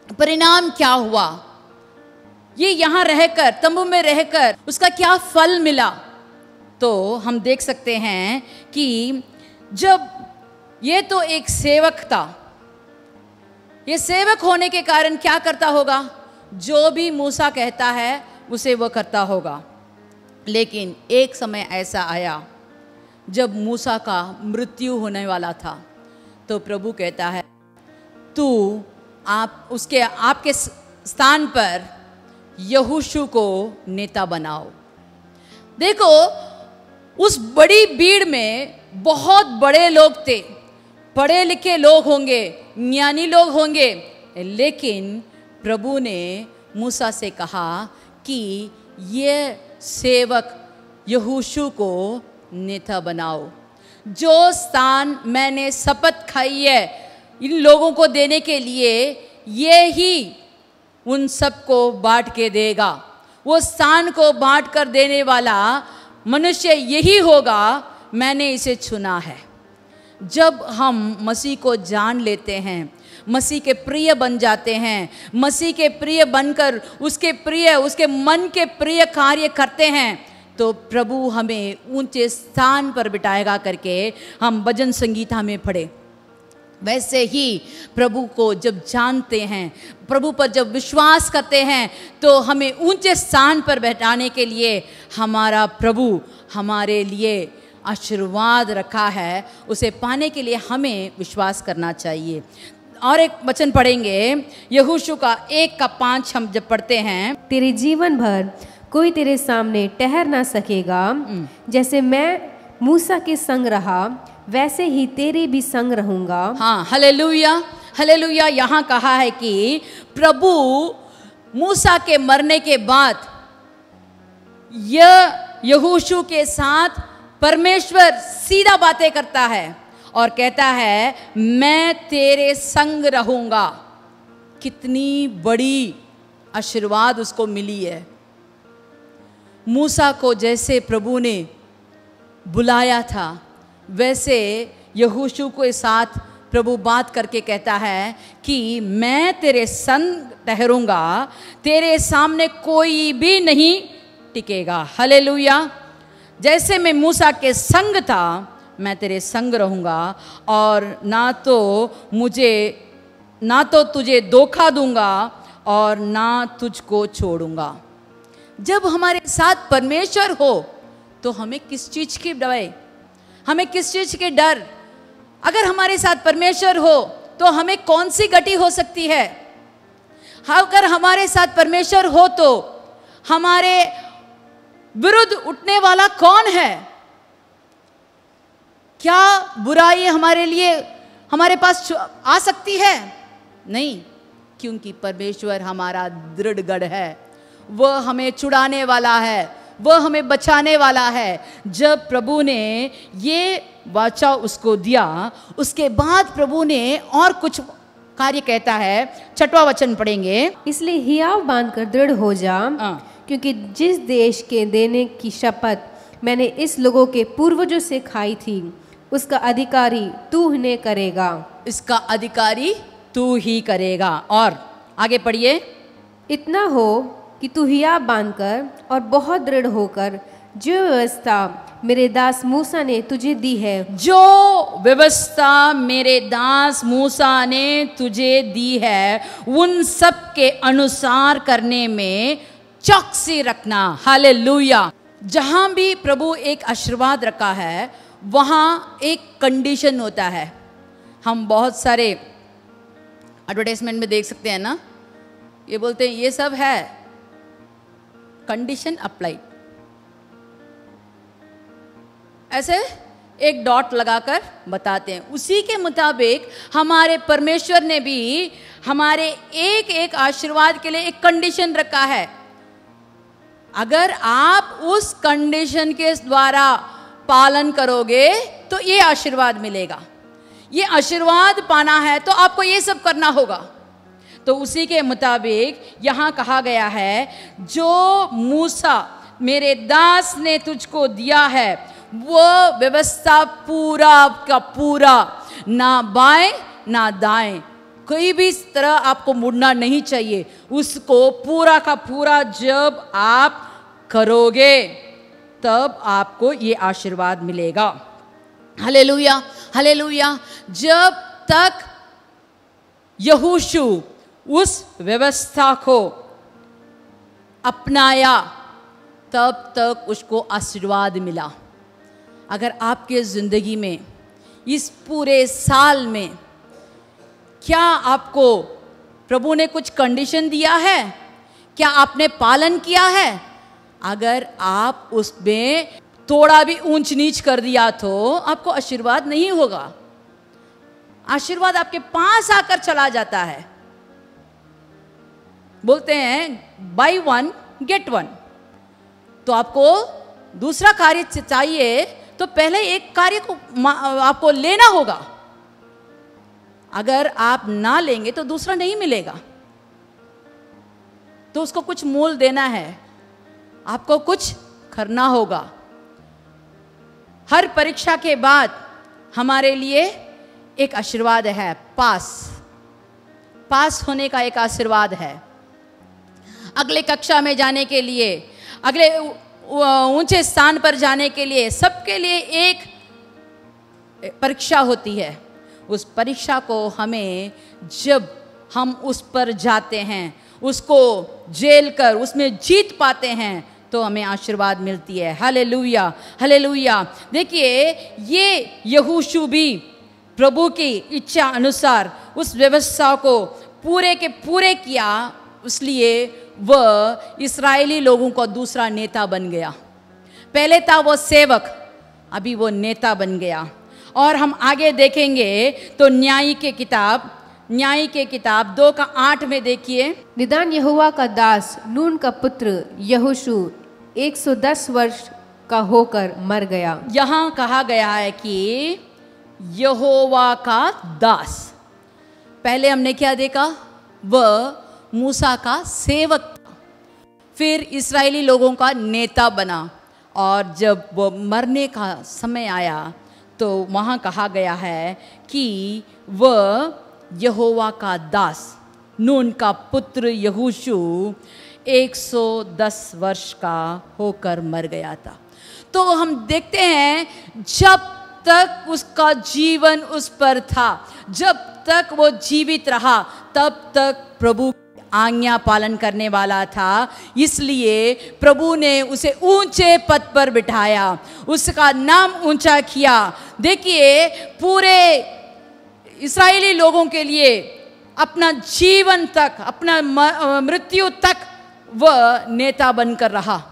परिणाम क्या हुआ? ये यहाँ रहकर, तंबू में रहकर उसका क्या फल मिला? तो हम देख सकते हैं कि जब ये तो एक सेवक था, ये सेवक होने के कारण क्या करता होगा? जो भी मूसा कहता है उसे वह करता होगा। लेकिन एक समय ऐसा आया जब मूसा का मृत्यु होने वाला था, तो प्रभु कहता है तू आपके स्थान पर यहोशू को नेता बनाओ। देखो, उस बड़ी भीड़ में बहुत बड़े लोग थे, पढ़े लिखे लोग होंगे, ज्ञानी लोग होंगे, लेकिन प्रभु ने मूसा से कहा कि ये सेवक यहोशू को नेता बनाओ। जो स्थान मैंने शपथ खाई है इन लोगों को देने के लिए, ये ही उन सबको बांट के देगा। वो स्थान को बांट कर देने वाला मनुष्य यही होगा, मैंने इसे चुना है। जब हम मसीह को जान लेते हैं, मसीह के प्रिय बन जाते हैं, मसीह के प्रिय बनकर उसके मन के प्रिय कार्य करते हैं, तो प्रभु हमें ऊंचे स्थान पर बिठाएगा करके हम भजन संगीता में पढ़े। वैसे ही प्रभु को जब जानते हैं, प्रभु पर जब विश्वास करते हैं, तो हमें ऊंचे स्थान पर बैठाने के लिए हमारा प्रभु हमारे लिए आशीर्वाद रखा है। उसे पाने के लिए हमें विश्वास करना चाहिए। और एक वचन पढ़ेंगे, यहोशू का 1:5 हम जब पढ़ते हैं, तेरे जीवन भर कोई तेरे सामने ठहर ना सकेगा, जैसे मैं मूसा के संग रहा वैसे ही तेरे भी संग रहूंगा। हाँ, हालेलुया, हालेलुया। यहाँ कहा है कि प्रभु मूसा के मरने के बाद यहोशू के साथ परमेश्वर सीधा बातें करता है और कहता है मैं तेरे संग रहूंगा। कितनी बड़ी आशीर्वाद उसको मिली है। मूसा को जैसे प्रभु ने बुलाया था, वैसे यहोशू के साथ प्रभु बात करके कहता है कि मैं तेरे संग ठहरूंगा, तेरे सामने कोई भी नहीं टिकेगा। हालेलुया। जैसे मैं मूसा के संग था, मैं तेरे संग रहूंगा और ना तो तुझे धोखा दूंगा और ना तुझको छोड़ूंगा। जब हमारे साथ परमेश्वर हो तो हमें किस चीज की डर, हमें किस चीज के डर? अगर हमारे साथ परमेश्वर हो तो हमें कौन सी गति हो सकती है? अगर हमारे साथ परमेश्वर हो तो हमारे विरुद्ध उठने वाला कौन है? क्या बुराई हमारे पास आ सकती है? नहीं, क्योंकि परमेश्वर हमारा दृढ़ गढ़ है। वह हमें छुड़ाने वाला है, वह हमें बचाने वाला है। जब प्रभु ने ये वाचा उसको दिया, उसके बाद प्रभु ने और कुछ कार्य कहता है। 6वां वचन पढ़ेंगे, इसलिए हियाव बांधकर दृढ़ हो जा, क्योंकि जिस देश के देने की शपथ मैंने इस लोगों के पूर्वजों से खाई थी, उसका अधिकारी तू ही करेगा। इसका अधिकारी तू ही करेगा। और आगे पढ़िए, इतना हो कि तू हियाव बांधकर और बहुत दृढ़ होकर जो व्यवस्था मेरे दास मूसा ने तुझे दी है, जो व्यवस्था मेरे दास मूसा ने तुझे दी है, उन सब के अनुसार करने में चौकसी रखना। हालेलुया। जहां भी प्रभु एक आशीर्वाद रखा है, वहां एक कंडीशन होता है। हम बहुत सारे एडवर्टाइजमेंट में देख सकते हैं ना, ये बोलते हैं ये सब है, कंडीशन अप्लाई, ऐसे एक डॉट लगाकर बताते हैं। उसी के मुताबिक हमारे परमेश्वर ने भी हमारे एक एक आशीर्वाद के लिए एक कंडीशन रखा है। अगर आप उस कंडीशन के द्वारा पालन करोगे तो ये आशीर्वाद मिलेगा। ये आशीर्वाद पाना है तो आपको ये सब करना होगा। तो उसी के मुताबिक यहाँ कहा गया है, जो मूसा मेरे दास ने तुझको दिया है वो व्यवस्था पूरा का पूरा, ना बाएं ना दाएं, कोई भी इस तरह आपको मुड़ना नहीं चाहिए। उसको पूरा का पूरा जब आप करोगे तब आपको ये आशीर्वाद मिलेगा। Hallelujah, hallelujah. जब तक यहोशू उस व्यवस्था को अपनाया तब तक उसको आशीर्वाद मिला। अगर आपके ज़िंदगी में इस पूरे साल में क्या आपको प्रभु ने कुछ कंडीशन दिया है, क्या आपने पालन किया है? अगर आप उसमें थोड़ा भी ऊंच नीच कर दिया तो आपको आशीर्वाद नहीं होगा। आशीर्वाद आपके पास आकर चला जाता है। बोलते हैं बाय वन गेट वन। तो आपको दूसरा कार्य चाहिए तो पहले एक कार्य को आपको लेना होगा। अगर आप ना लेंगे तो दूसरा नहीं मिलेगा। तो उसको कुछ मोल देना है, आपको कुछ करना होगा। हर परीक्षा के बाद हमारे लिए एक आशीर्वाद है, पास होने का एक आशीर्वाद है। अगले कक्षा में जाने के लिए, अगले ऊंचे स्थान पर जाने के लिए सबके लिए एक परीक्षा होती है। उस परीक्षा को हमें जब हम उस पर जाते हैं, उसको झेल कर उसमें जीत पाते हैं तो हमें आशीर्वाद मिलती है। Hallelujah, hallelujah. देखिए ये यहोशू भी प्रभु की इच्छा अनुसार उस व्यवस्था को पूरे के पूरे किया, इसलिए वह इस्राएली लोगों को दूसरा नेता बन गया। पहले था वो सेवक, अभी वो नेता बन गया। और हम आगे देखेंगे तो न्याय के किताब 2:8 में देखिए, निदान यहोवा का दास नून का पुत्र यहोशू 110 वर्ष का होकर मर गया। यहाँ कहा गया है कि यहोवा का दास। पहले हमने क्या देखा? वह मूसा का सेवक, फिर इस्राएली लोगों का नेता बना। और जब वो मरने का समय आया तो वहाँ कहा गया है कि वह यहोवा का दास नून का पुत्र यहोशू 110 वर्ष का होकर मर गया था। तो हम देखते हैं जब तक उसका जीवन उस पर था, जब तक वो जीवित रहा, तब तक प्रभु आज्ञा पालन करने वाला था। इसलिए प्रभु ने उसे ऊंचे पद पर बिठाया, उसका नाम ऊंचा किया। देखिए पूरे इस्राएली लोगों के लिए अपना जीवन तक, अपना मृत्यु तक वह नेता बनकर रहा।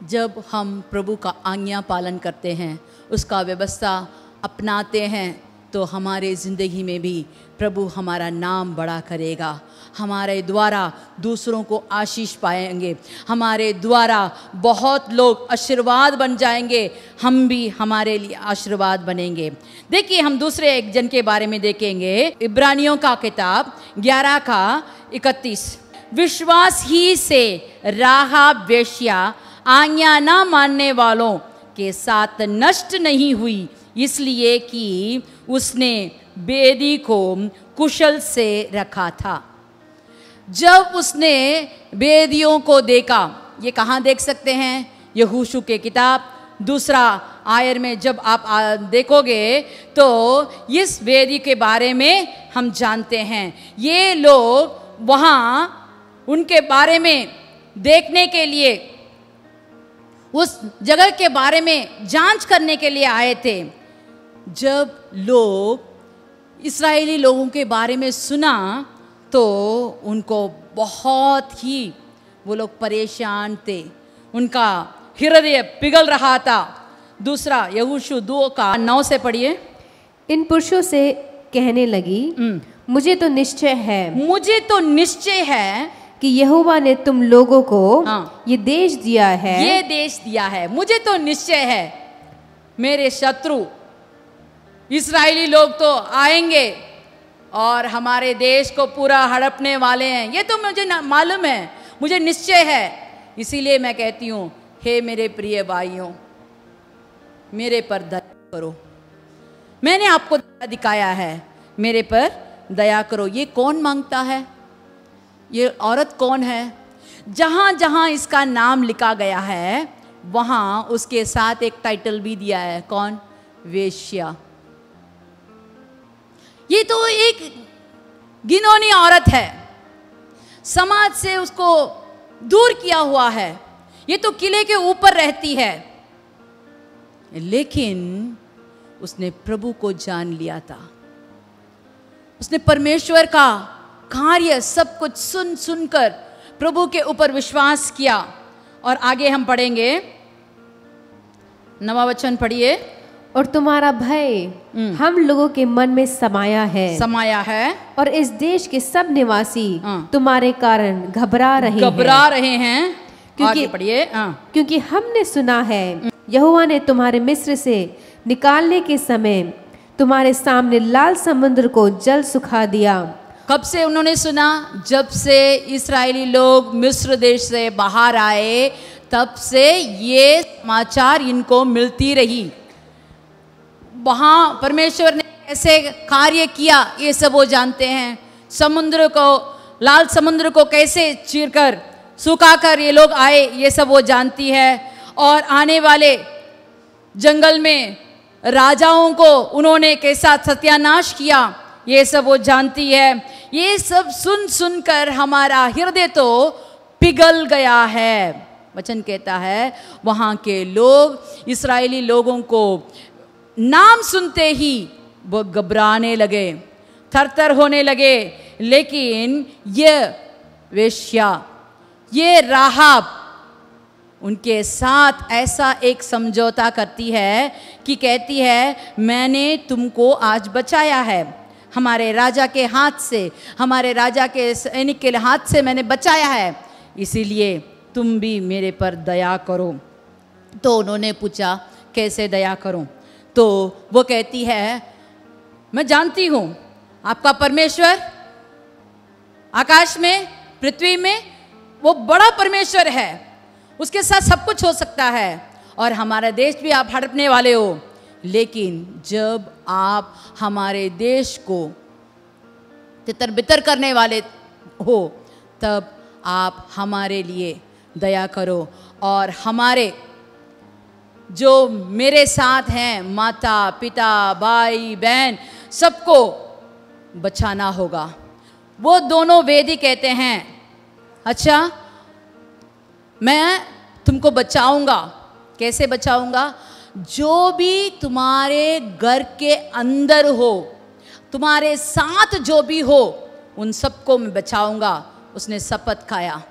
जब हम प्रभु का आज्ञा पालन करते हैं, उसका व्यवस्था अपनाते हैं, तो हमारे ज़िंदगी में भी प्रभु हमारा नाम बड़ा करेगा। हमारे द्वारा दूसरों को आशीष पाएंगे, हमारे द्वारा बहुत लोग आशीर्वाद बन जाएंगे, हम भी हमारे लिए आशीर्वाद बनेंगे। देखिए हम दूसरे एक जन के बारे में देखेंगे, इब्रानियों का किताब 11:31। विश्वास ही से राहाब वेश्या आज्ञा न मानने वालों के साथ नष्ट नहीं हुई, इसलिए कि उसने वेदी को कुशल से रखा था। जब उसने वेदियों को देखा, ये कहाँ देख सकते हैं? यहोशू के किताब 2 आयर में जब आप देखोगे तो इस वेदी के बारे में हम जानते हैं। ये लोग वहाँ उनके बारे में देखने के लिए, उस जगह के बारे में जांच करने के लिए आए थे। जब लोग इस्राएली लोगों के बारे में सुना तो उनको बहुत ही वो लोग परेशान थे, उनका हृदय पिघल रहा था। दूसरा यहोशू 2:9 से पढ़िए। इन पुरुषों से कहने लगी, मुझे तो निश्चय है कि यहोवा ने तुम लोगों को हाँ। ये देश दिया है। ये देश दिया है। मुझे तो निश्चय है मेरे शत्रु इस्राएली लोग तो आएंगे और हमारे देश को पूरा हड़पने वाले हैं, ये तो मुझे मालूम है, मुझे निश्चय है। इसीलिए मैं कहती हूँ, हे मेरे प्रिय भाइयों, मेरे पर दया करो। मैंने आपको दया दिखाया है, मेरे पर दया करो। ये कौन मांगता है? ये औरत कौन है? जहाँ जहाँ इसका नाम लिखा गया है वहाँ उसके साथ एक टाइटल भी दिया है। कौन? वेश्या। ये तो एक घिनौनी औरत है, समाज से उसको दूर किया हुआ है। ये तो किले के ऊपर रहती है, लेकिन उसने प्रभु को जान लिया था। उसने परमेश्वर का कार्य सब कुछ सुन सुनकर प्रभु के ऊपर विश्वास किया। और आगे हम पढ़ेंगे, 9वां वचन पढ़िए। और तुम्हारा भय हम लोगों के मन में समाया है और इस देश के सब निवासी तुम्हारे कारण घबरा रहे हैं। क्योंकि हमने सुना है यहोवा ने तुम्हारे मिस्र से निकालने के समय तुम्हारे सामने लाल समुद्र को जल सुखा दिया। कब से उन्होंने सुना? जब से इस्राएली लोग मिस्र देश से बाहर आए, तब से ये समाचार इनको मिलती रही। वहाँ परमेश्वर ने ऐसे कार्य किया, ये सब वो जानते हैं। समुद्र को, लाल समुद्र को कैसे चीरकर सुखाकर ये लोग आए, ये सब वो जानती है। और आने वाले जंगल में राजाओं को उन्होंने कैसा सत्यानाश किया, ये सब वो जानती है। ये सब सुन सुनकर हमारा हृदय तो पिघल गया है। वचन कहता है वहाँ के लोग इस्राएली लोगों को नाम सुनते ही वो घबराने लगे, थरथर होने लगे। लेकिन ये वेश्या, ये राहाब उनके साथ ऐसा एक समझौता करती है कि कहती है, मैंने तुमको आज बचाया है, हमारे राजा के हाथ से, हमारे राजा के सैनिक के हाथ से मैंने बचाया है, इसीलिए तुम भी मेरे पर दया करो। तो उन्होंने पूछा, कैसे दया करूं? तो वो कहती है, मैं जानती हूं आपका परमेश्वर आकाश में, पृथ्वी में वो बड़ा परमेश्वर है, उसके साथ सब कुछ हो सकता है और हमारा देश भी आप हड़पने वाले हो। लेकिन जब आप हमारे देश को तितर बितर करने वाले हो, तब आप हमारे लिए दया करो और हमारे जो मेरे साथ हैं, माता पिता भाई बहन, सबको बचाना होगा। वो दोनों वेदी कहते हैं, अच्छा मैं तुमको बचाऊंगा। कैसे बचाऊंगा? जो भी तुम्हारे घर के अंदर हो, तुम्हारे साथ जो भी हो, उन सबको मैं बचाऊंगा। उसने शपथ खाया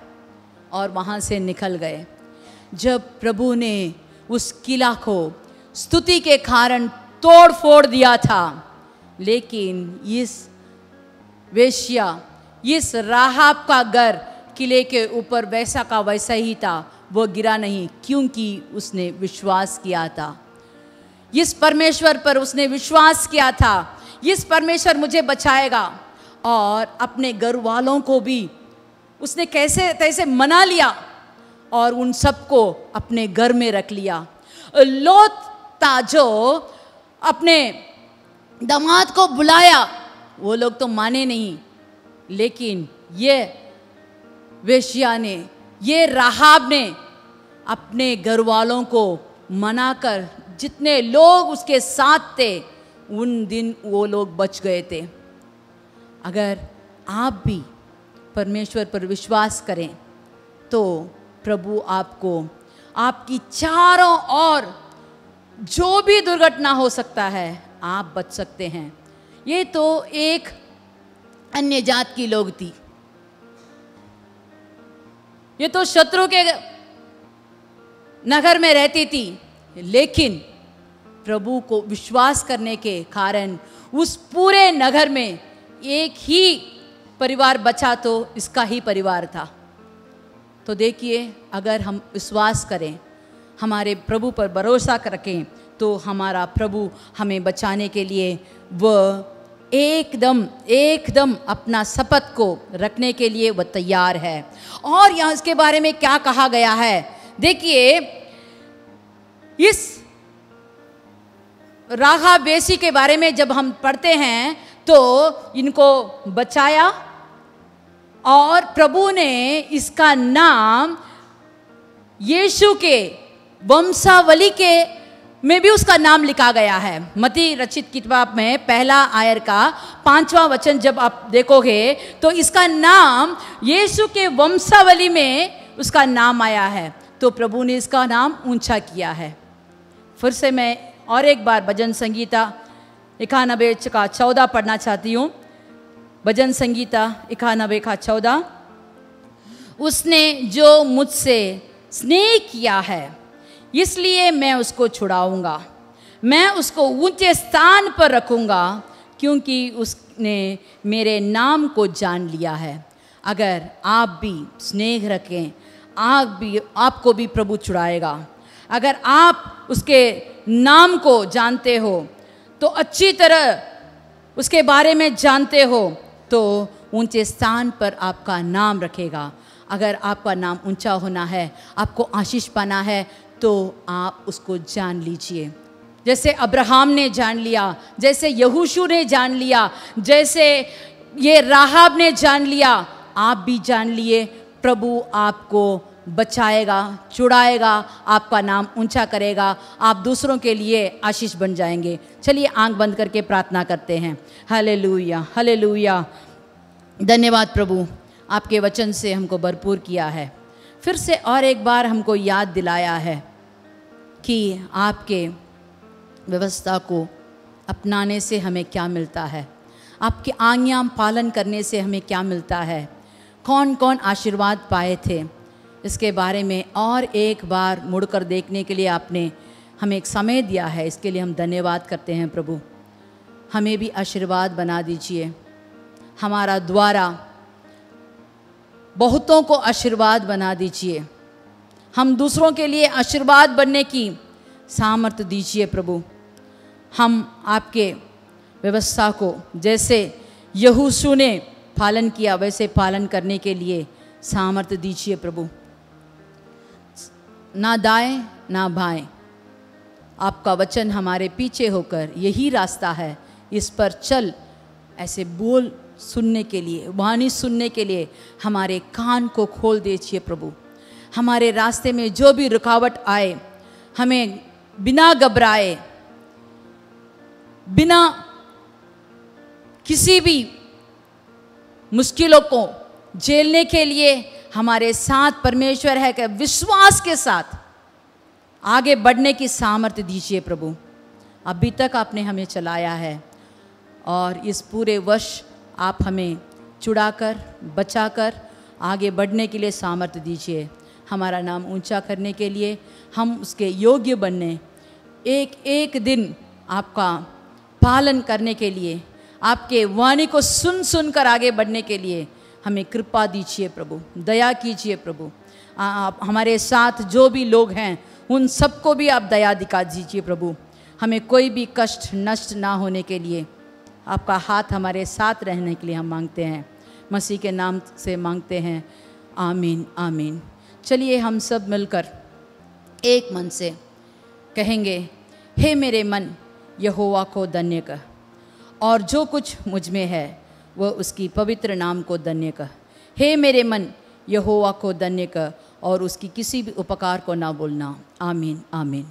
और वहाँ से निकल गए। जब प्रभु ने उस किला को स्तुति के कारण तोड़ फोड़ दिया था, लेकिन इस वेश्या, इस राहाब का घर किले के ऊपर वैसा का वैसा ही था, वो गिरा नहीं, क्योंकि उसने विश्वास किया था। इस परमेश्वर पर उसने विश्वास किया था, इस परमेश्वर मुझे बचाएगा। और अपने घर वालों को भी उसने कैसे तैसे मना लिया और उन सबको अपने घर में रख लिया। लोत था जो अपने दामाद को बुलाया, वो लोग तो माने नहीं, लेकिन ये वेश्या ने, ये राहाब ने अपने घर वालों को मनाकर, जितने लोग उसके साथ थे उन दिन वो लोग बच गए थे। अगर आप भी परमेश्वर पर विश्वास करें तो प्रभु आपको आपकी चारों ओर जो भी दुर्घटना हो सकता है, आप बच सकते हैं। ये तो एक अन्य जात की लोग थी, ये तो शत्रु के नगर में रहती थी, लेकिन प्रभु को विश्वास करने के कारण उस पूरे नगर में एक ही परिवार बचा, तो इसका ही परिवार था। तो देखिए, अगर हम विश्वास करें, हमारे प्रभु पर भरोसा रखें, तो हमारा प्रभु हमें बचाने के लिए वह एकदम अपना शपथ को रखने के लिए वह तैयार है। और यहाँ इसके बारे में क्या कहा गया है, देखिए, इस राहाब वेश्या के बारे में जब हम पढ़ते हैं तो इनको बचाया और प्रभु ने इसका नाम यीशु के वंशावली के में भी उसका नाम लिखा गया है। मत्ती रचित किताब में पहला आयर का 5वां वचन जब आप देखोगे तो इसका नाम यीशु के वंशावली में उसका नाम आया है। तो प्रभु ने इसका नाम ऊंचा किया है। फिर से मैं और एक बार भजन संगीता 91 का 14 पढ़ना चाहती हूँ। भजन संगीता 91 का 14। उसने जो मुझसे स्नेह किया है इसलिए मैं उसको छुड़ाऊंगा, मैं उसको ऊंचे स्थान पर रखूंगा, क्योंकि उसने मेरे नाम को जान लिया है। अगर आप भी स्नेह रखें, आपको भी प्रभु छुड़ाएगा। अगर आप उसके नाम को जानते हो तो अच्छी तरह उसके बारे में जानते हो तो ऊंचे स्थान पर आपका नाम रखेगा। अगर आपका नाम ऊंचा होना है, आपको आशीष पाना है, तो आप उसको जान लीजिए। जैसे अब्राहम ने जान लिया, जैसे यहोशू ने जान लिया, जैसे ये राहाब ने जान लिया, आप भी जान लिए। प्रभु आपको बचाएगा, छुड़ाएगा, आपका नाम ऊंचा करेगा, आप दूसरों के लिए आशीष बन जाएंगे। चलिए आंख बंद करके प्रार्थना करते हैं। Hallelujah, hallelujah. धन्यवाद प्रभु, आपके वचन से हमको भरपूर किया है। फिर से और एक बार हमको याद दिलाया है कि आपके व्यवस्था को अपनाने से हमें क्या मिलता है, आपके आज्ञा पालन करने से हमें क्या मिलता है, कौन कौन आशीर्वाद पाए थे, इसके बारे में और एक बार मुड़कर देखने के लिए आपने हमें एक समय दिया है। इसके लिए हम धन्यवाद करते हैं प्रभु। हमें भी आशीर्वाद बना दीजिए, हमारा द्वारा बहुतों को आशीर्वाद बना दीजिए। हम दूसरों के लिए आशीर्वाद बनने की सामर्थ्य दीजिए प्रभु। हम आपके व्यवस्था को जैसे यहोशू ने पालन किया वैसे पालन करने के लिए सामर्थ्य दीजिए प्रभु। ना दाएं ना बाएं, आपका वचन हमारे पीछे होकर यही रास्ता है, इस पर चल, ऐसे बोल सुनने के लिए, वाणी सुनने के लिए हमारे कान को खोल दीजिए प्रभु। हमारे रास्ते में जो भी रुकावट आए, हमें बिना घबराए, बिना किसी भी मुश्किलों को झेलने के लिए हमारे साथ परमेश्वर है कि विश्वास के साथ आगे बढ़ने की सामर्थ्य दीजिए प्रभु। अभी तक आपने हमें चलाया है और इस पूरे वर्ष आप हमें छुड़ाकर, बचाकर आगे बढ़ने के लिए सामर्थ्य दीजिए। हमारा नाम ऊंचा करने के लिए, हम उसके योग्य बनने, एक एक दिन आपका पालन करने के लिए, आपके वाणी को सुन सुनकर आगे बढ़ने के लिए हमें कृपा दीजिए प्रभु, दया कीजिए प्रभु। आप हमारे साथ जो भी लोग हैं उन सबको भी आप दया दिखा दीजिए प्रभु। हमें कोई भी कष्ट नष्ट ना होने के लिए आपका हाथ हमारे साथ रहने के लिए हम मांगते हैं, मसीह के नाम से मांगते हैं, आमीन आमीन। चलिए हम सब मिलकर एक मन से कहेंगे, हे मेरे मन यहोवा को धन्य कर, और जो कुछ मुझ में है वह उसकी पवित्र नाम को धन्य कर। हे मेरे मन यहोवा को धन्य कर और उसकी किसी भी उपकार को ना भूलना। आमीन आमीन।